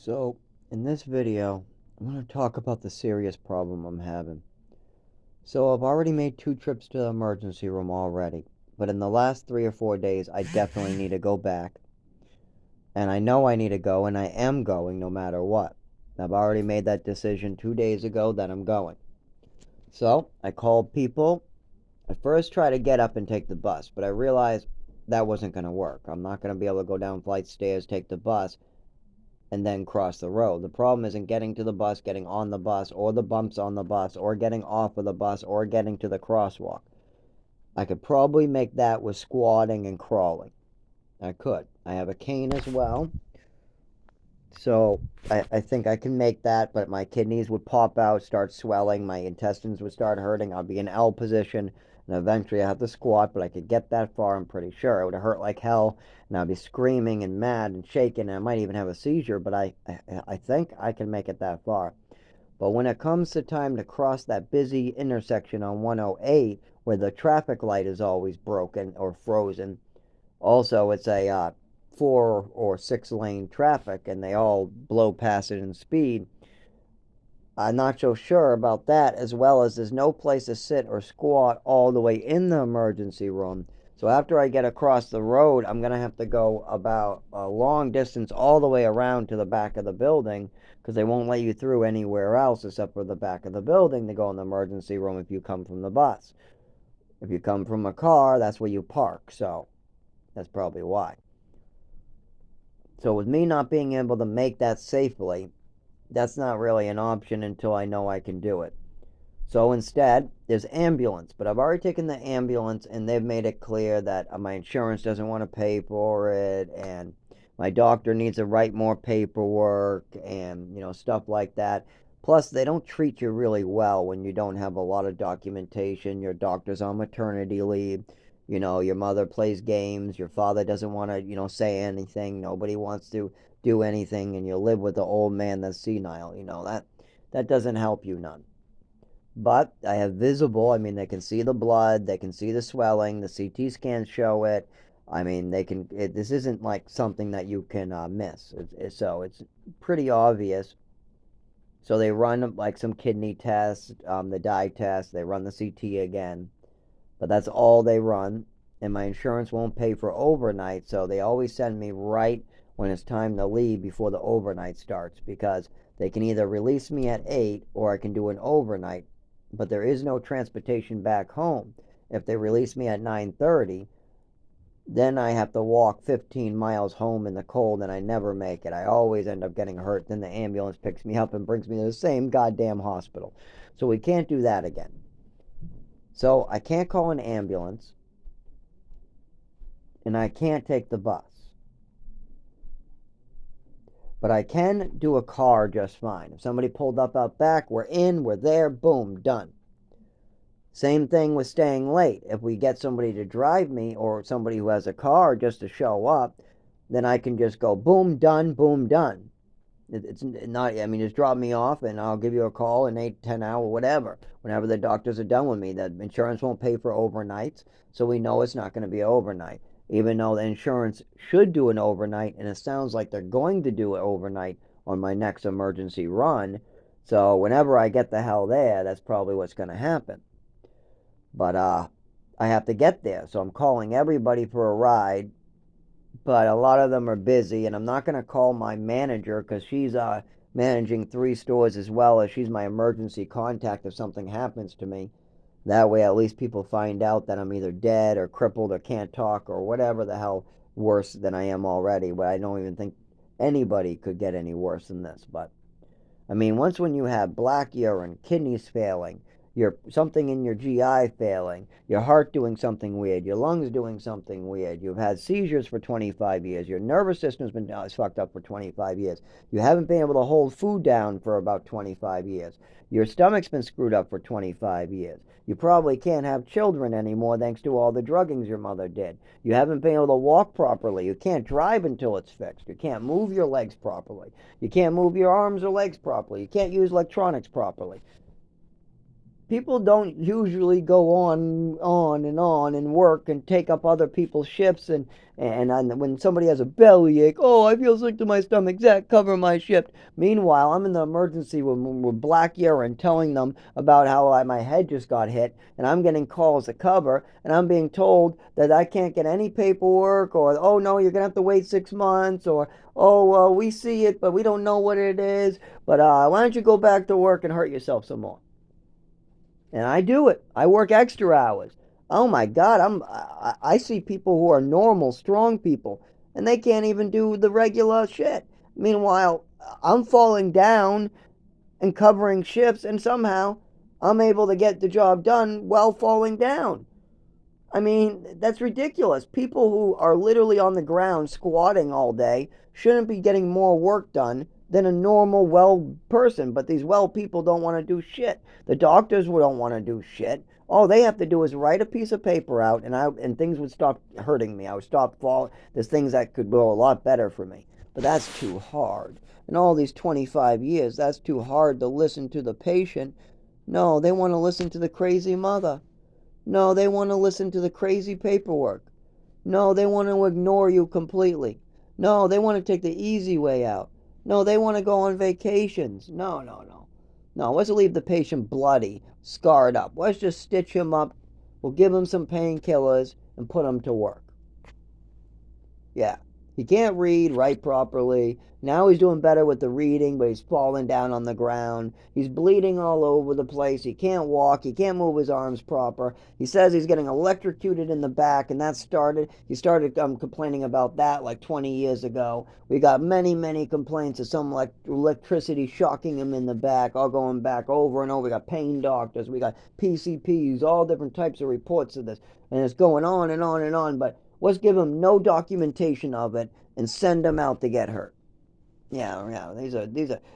So, in this video, I'm going to talk about the serious problem I'm having. So, I've already made 2 trips to the emergency room already, but in the last 3 or 4 days, I definitely need to go back. And I know I need to go, and I am going no matter what. I've already made that decision 2 days ago that I'm going. So, I called people. I first tried to get up and take the bus, but I realized that wasn't going to work. I'm not going to be able to go down flight stairs, take the bus, and then cross the road. The problem isn't getting to the bus, getting on the bus, or the bumps on the bus, or getting off of the bus, or getting to the crosswalk. I could probably make that with squatting and crawling. I could. I have a cane as well. So I think I can make that, but my kidneys would pop out, start swelling, my intestines would start hurting. I'll be in L position, and eventually I have to squat, but I could get that far, I'm pretty sure. It would hurt like hell, and I'd be screaming and mad and shaking, and I might even have a seizure, but I think I can make it that far. But when it comes to time to cross that busy intersection on 108, where the traffic light is always broken or frozen, also, it's a 4 or 6 lane traffic, and they all blow past it in speed. I'm not so sure about that, as well as there's no place to sit or squat all the way in the emergency room. So after I get across the road, I'm going to have to go about a long distance all the way around to the back of the building because they won't let you through anywhere else except for the back of the building to go in the emergency room if you come from the bus. If you come from a car, that's where you park. So that's probably why. So with me not being able to make that safely, that's not really an option until I know I can do it. So instead, there's ambulance, but I've already taken the ambulance and they've made it clear that my insurance doesn't want to pay for it and my doctor needs to write more paperwork and stuff like that. Plus, they don't treat you really well when you don't have a lot of documentation. Your doctor's on maternity leave. Your mother plays games. Your father doesn't want to, say anything. Nobody wants to do anything, and you live with the old man that's senile. That doesn't help you none. But I have visible, I mean, they can see the blood, they can see the swelling, the CT scans show it. I mean, this isn't like something that you can miss. So it's pretty obvious. So they run like some kidney tests, the dye test, they run the CT again. But that's all they run. And my insurance won't pay for overnight, so they always send me right when it's time to leave before the overnight starts because they can either release me at 8 or I can do an overnight, but there is no transportation back home. If they release me at 9:30, then I have to walk 15 miles home in the cold and I never make it. I always end up getting hurt. Then the ambulance picks me up and brings me to the same goddamn hospital. So we can't do that again. So I can't call an ambulance and I can't take the bus. But I can do a car just fine. If somebody pulled up out back, we're in, we're there, boom, done. Same thing with staying late. If we get somebody to drive me or somebody who has a car just to show up, then I can just go boom, done, boom, done. It's not, I mean, just drop me off and I'll give you a call in 8, 10 hours, whatever. Whenever the doctors are done with me, the insurance won't pay for overnights, so we know it's not going to be overnight. Even though the insurance should do an overnight, and it sounds like they're going to do it overnight on my next emergency run. So whenever I get the hell there, that's probably what's going to happen. But I have to get there, so I'm calling everybody for a ride. But a lot of them are busy, and I'm not going to call my manager because she's managing 3 stores as well as she's my emergency contact if something happens to me. That way, at least people find out that I'm either dead or crippled or can't talk or whatever the hell worse than I am already. But I don't even think anybody could get any worse than this. But I mean, once when you have black urine, kidneys failing, your something in your GI failing, your heart doing something weird, your lungs doing something weird, you've had seizures for 25 years, your nervous system's been fucked up for 25 years, you haven't been able to hold food down for about 25 years, your stomach's been screwed up for 25 years, you probably can't have children anymore thanks to all the druggings your mother did. You haven't been able to walk properly. You can't drive until it's fixed. You can't move your legs properly. You can't move your arms or legs properly. You can't use electronics properly. people don't usually go on and work and take up other people's shifts and when somebody has a bellyache, oh, I feel sick to my stomach, Zach, cover my shift. Meanwhile, I'm in the emergency room with black urine telling them about how my head just got hit, and I'm getting calls to cover, and I'm being told that I can't get any paperwork, or oh no, you're gonna have to wait 6 months, or oh we see it but we don't know what it is, but why don't you go back to work and hurt yourself some more? And I do it. I work extra hours. Oh my God, I see people who are normal, strong people, and they can't even do the regular shit. Meanwhile, I'm falling down and covering shifts, and somehow I'm able to get the job done while falling down. I mean, that's ridiculous. People who are literally on the ground squatting all day shouldn't be getting more work done than a normal, well person. But these well people don't want to do shit. The doctors don't want to do shit. All they have to do is write a piece of paper out, and things would stop hurting me. I would stop falling. There's things that could go a lot better for me. But that's too hard. In all these 25 years, that's too hard to listen to the patient. No, they want to listen to the crazy mother. No, they want to listen to the crazy paperwork. No, they want to ignore you completely. No, they want to take the easy way out. No, they want to go on vacations. No, no, no. No, let's leave the patient bloody, scarred up. Let's just stitch him up. We'll give him some painkillers and put him to work. Yeah. He can't write properly. Now he's doing better with the reading, but he's falling down on the ground. He's bleeding all over the place. He can't walk. He can't move his arms proper. He says he's getting electrocuted in the back, and he started complaining about that like 20 years ago. We got many, many complaints of some electricity shocking him in the back, all going back over and over. We got pain doctors. We got PCPs, all different types of reports of this. And it's going on and on and on, but let's give them no documentation of it and send them out to get hurt. Yeah, yeah.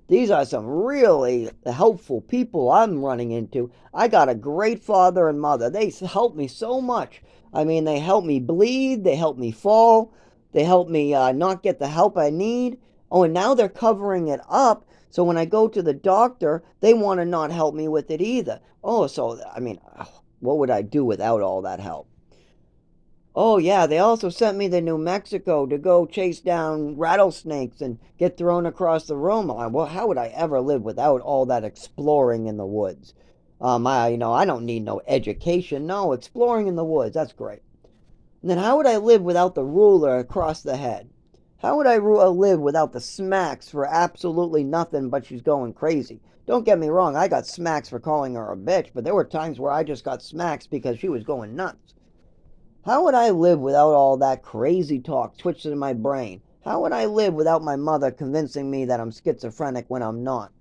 These are some really helpful people I'm running into. I got a great father and mother. They help me so much. I mean, they help me bleed. They help me fall. They help me not get the help I need. Oh, and now they're covering it up. So when I go to the doctor, they want to not help me with it either. Oh, so I mean, what would I do without all that help? Oh, yeah, they also sent me to New Mexico to go chase down rattlesnakes and get thrown across the room. Well, how would I ever live without all that exploring in the woods? I don't need no education. No, exploring in the woods, that's great. And then how would I live without the ruler across the head? How would I live without the smacks for absolutely nothing but she's going crazy? Don't get me wrong, I got smacks for calling her a bitch, but there were times where I just got smacks because she was going nuts. How would I live without all that crazy talk twitching in my brain? How would I live without my mother convincing me that I'm schizophrenic when I'm not?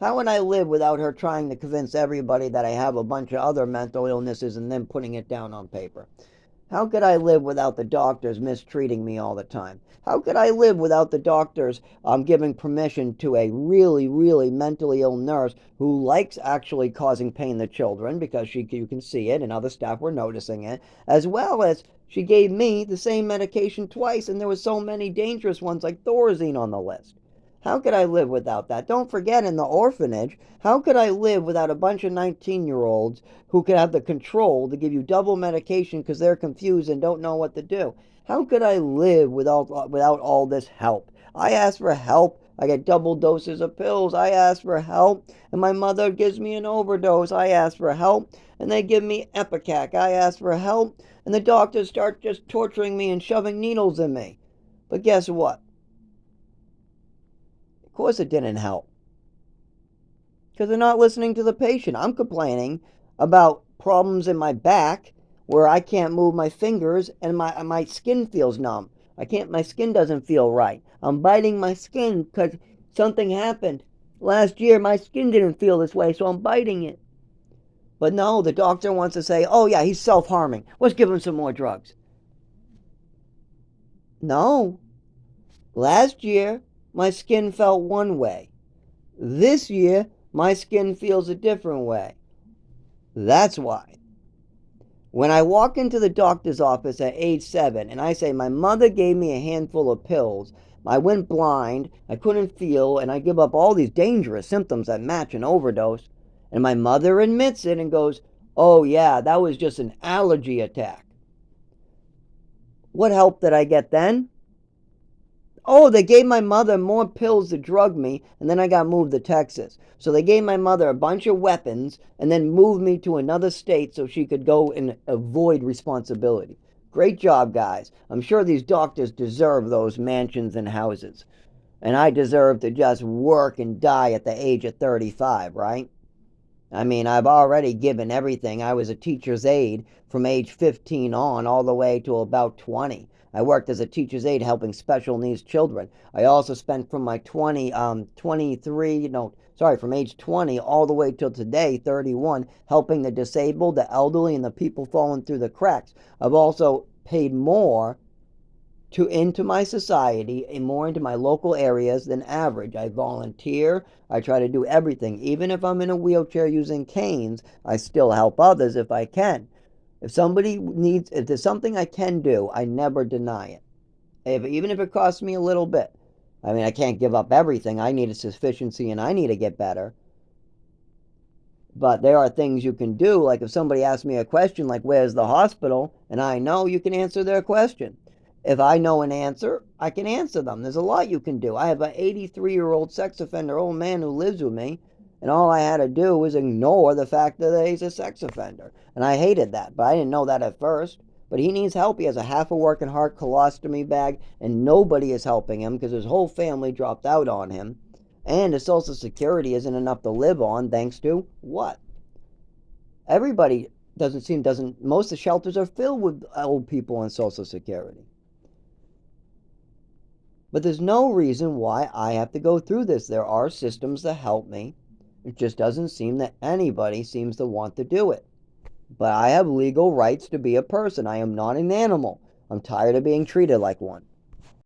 How would I live without her trying to convince everybody that I have a bunch of other mental illnesses and then putting it down on paper? How could I live without the doctors mistreating me all the time? How could I live without the doctors giving permission to a really, really mentally ill nurse who likes actually causing pain to children because you can see it and other staff were noticing it, as well as she gave me the same medication twice and there were so many dangerous ones like Thorazine on the list. How could I live without that? Don't forget, in the orphanage, how could I live without a bunch of 19-year-olds who could have the control to give you double medication because they're confused and don't know what to do? How could I live without all this help? I ask for help. I get double doses of pills. I ask for help. And my mother gives me an overdose. I ask for help. And they give me Epicac. I ask for help. And the doctors start just torturing me and shoving needles in me. But guess what? Of course it didn't help. Because they're not listening to the patient. I'm complaining about problems in my back where I can't move my fingers and my skin feels numb. My skin doesn't feel right. I'm biting my skin because something happened. Last year my skin didn't feel this way, so I'm biting it. But no, the doctor wants to say, oh yeah, he's self-harming. Let's give him some more drugs. No. Last year my skin felt one way. This year my skin feels a different way. That's why. When I walk into the doctor's office at age 7 and I say, my mother gave me a handful of pills, I went blind, I couldn't feel, and I give up all these dangerous symptoms that match an overdose, And my mother admits it and goes, "Oh, yeah, that was just an allergy attack." What help did I get then? Oh, they gave my mother more pills to drug me, and then I got moved to Texas. So they gave my mother a bunch of weapons and then moved me to another state so she could go and avoid responsibility. Great job, guys. I'm sure these doctors deserve those mansions and houses. And I deserve to just work and die at the age of 35, right? I mean, I've already given everything. I was a teacher's aide from age 15 on all the way to about 20. I worked as a teacher's aide helping special needs children. I also spent from my 23, no, sorry, from age 20 all the way till today, 31, helping the disabled, the elderly, and the people falling through the cracks. I've also paid more into my society and more into my local areas than average. I volunteer. I try to do everything. Even if I'm in a wheelchair using canes, I still help others if I can. If there's something I can do, I never deny it. Even if it costs me a little bit. I mean, I can't give up everything. I need a sufficiency and I need to get better. But there are things you can do. Like if somebody asks me a question like, where's the hospital? And I know, you can answer their question. If I know an answer, I can answer them. There's a lot you can do. I have an 83-year-old sex offender old man who lives with me, and all I had to do was ignore the fact that he's a sex offender. And I hated that, but I didn't know that at first. But he needs help. He has a half a working heart colostomy bag, and nobody is helping him because his whole family dropped out on him. And his Social Security isn't enough to live on, thanks to what? Everybody doesn't, most of the shelters are filled with old people on Social Security. But there's no reason why I have to go through this. There are systems that help me. It just doesn't seem that anybody seems to want to do it. But I have legal rights to be a person. I am not an animal. I'm tired of being treated like one.